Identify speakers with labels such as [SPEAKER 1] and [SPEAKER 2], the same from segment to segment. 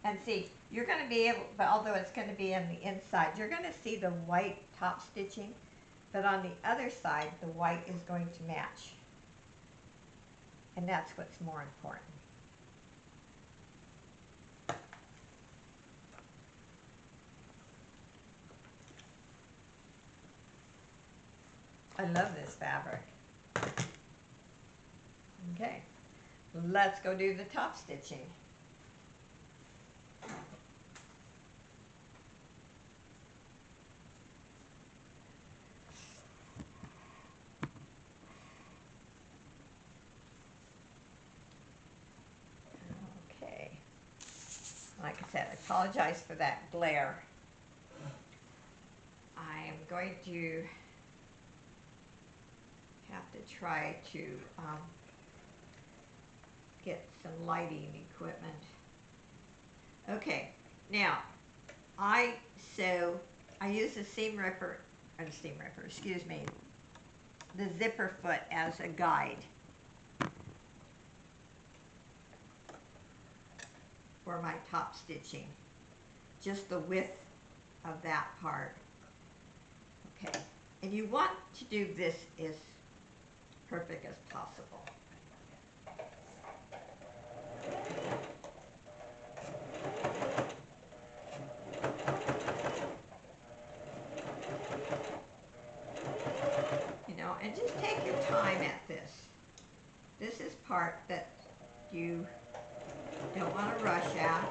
[SPEAKER 1] And see, you're going to be able, but although it's going to be on the inside, you're going to see the white top stitching, but on the other side, the white is going to match. And that's what's more important. I love this fabric. Okay, let's go do the top stitching. Okay, like I said, I apologize for that glare. I am going to have to try to get some lighting equipment. Okay, now I use the excuse me, the zipper foot as a guide for my top stitching, just the width of that part. Okay, and you want to do this as perfect as possible. You know, and just take your time at this. This is part that you don't want to rush at.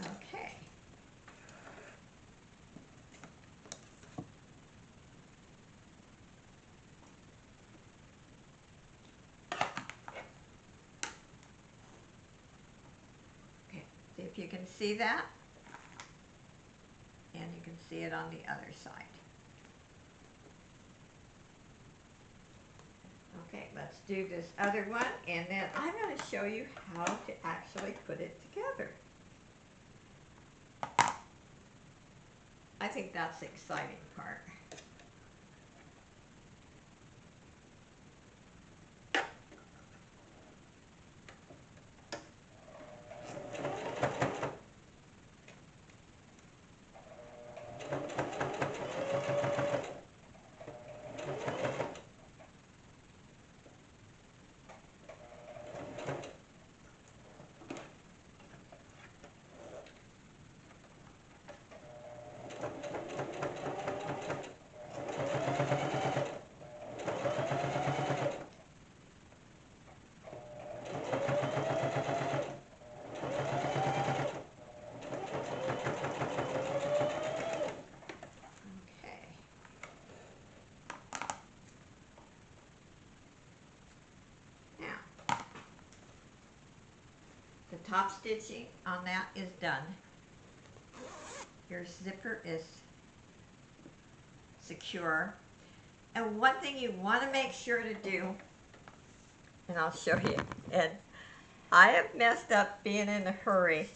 [SPEAKER 1] Okay. Okay, see if you can see that. And you can see it on the other side. Okay, let's do this other one, and then I'm going to show you how to actually put it together. I think that's the exciting part. Okay. Now, the top stitching on that is done. Your zipper is secure. And one thing you want to make sure to do, and I'll show you, and I have messed up being in a hurry.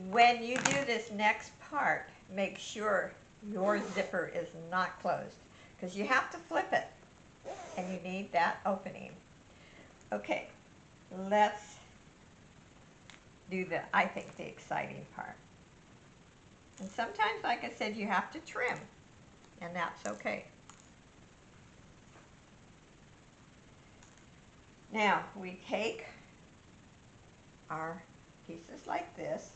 [SPEAKER 1] When you do this next part, make sure your zipper is not closed, because you have to flip it, and you need that opening. Okay, let's do I think, the exciting part. And sometimes, like I said, you have to trim, and that's okay. Now, we take our pieces like this,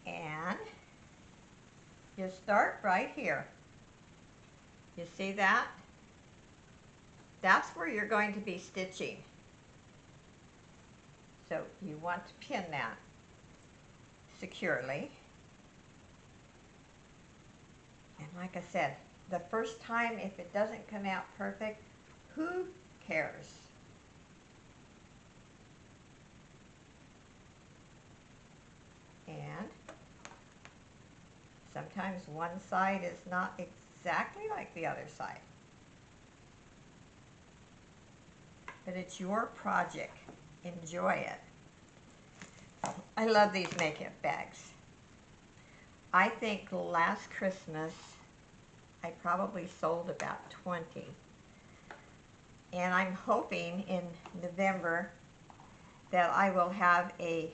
[SPEAKER 1] and you start right here. You see that? That's where you're going to be stitching. So you want to pin that securely. And like I said, the first time, if it doesn't come out perfect, who cares? And Sometimes one side is not exactly like the other side. But it's your project. Enjoy it. I love these makeup bags. I think last Christmas I probably sold about 20. And I'm hoping in November that I will have a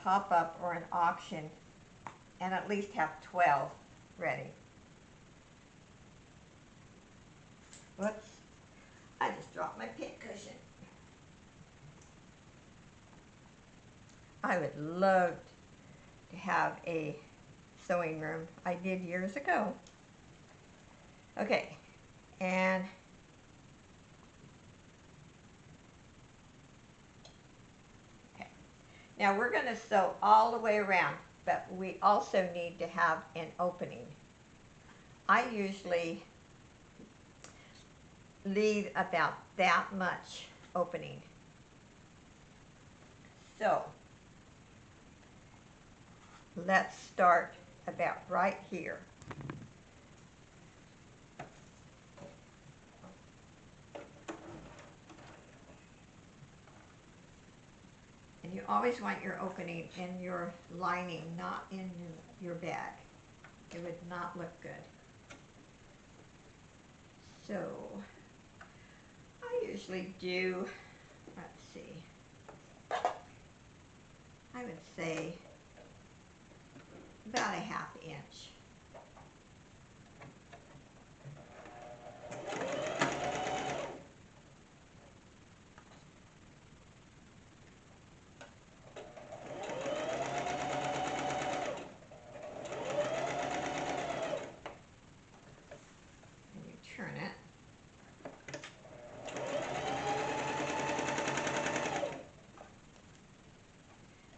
[SPEAKER 1] pop-up or an auction and at least have 12 ready. Whoops, I just dropped my pink cushion. I would love to have a sewing room. I did years ago. Okay, and now we're going to sew all the way around, but we also need to have an opening. I usually leave about that much opening. So let's start about right here. And you always want your opening in your lining, not in your bag. It would not look good. So I usually do, let's see, I would say about a ½ inch. And you turn it.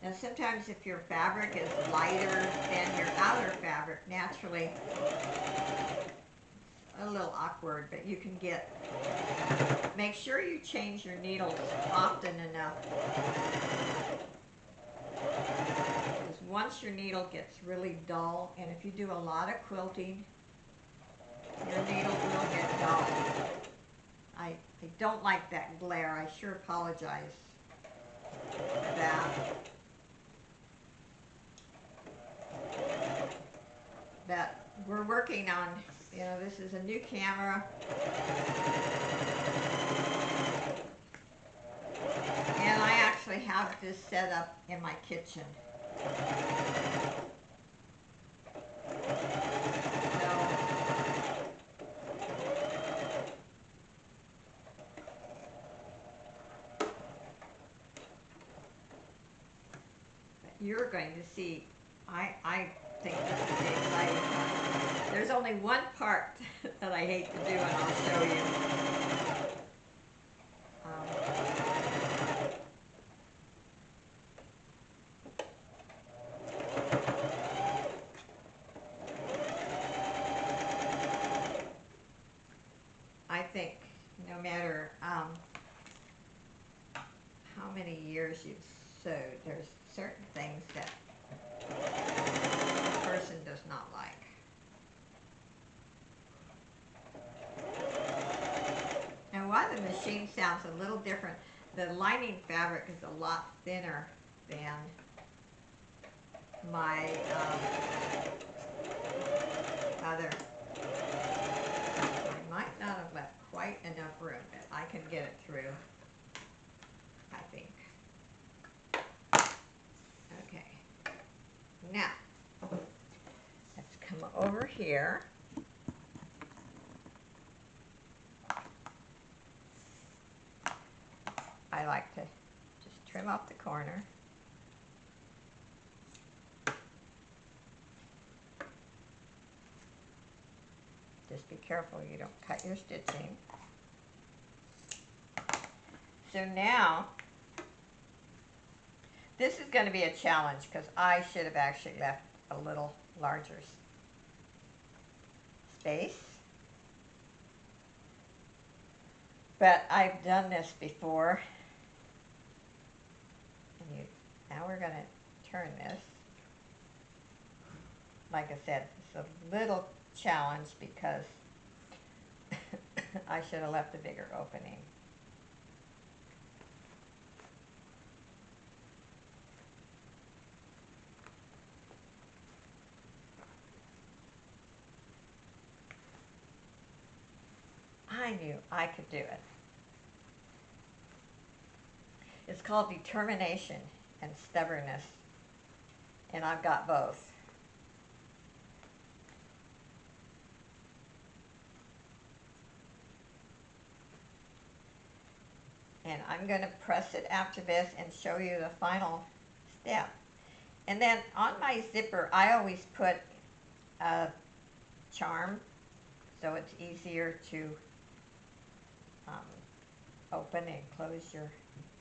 [SPEAKER 1] Now sometimes if your fabric is lighter than your outer fabric, naturally a little awkward, but you can make sure you change your needles often enough. Because once your needle gets really dull, and if you do a lot of quilting, your needle will get dull. I don't like that glare. I sure apologize for that. But we're working on, this is a new camera. And I actually have this set up in my kitchen. You're going to see, I think this is the exciting part. There's only one part that I hate to do, and I'll show you. I think no matter how many years you've sewed, there's certain things that a person does not like. And why the machine sounds a little different, the lining fabric is a lot thinner than my other. I might not have left quite enough room, but I can get it through, I think. Okay, now let's come over here. I like to just trim off the corner. Just be careful you don't cut your stitching. So now, this is going to be a challenge because I should have actually left a little larger space. But I've done this before. And now we're going to turn this. like I said, it's a little challenge because I should have left a bigger opening. I knew I could do it. It's called determination and stubbornness, and I've got both. And I'm going to press it after this and show you the final step. And then on my zipper, I always put a charm so it's easier to um, open and close your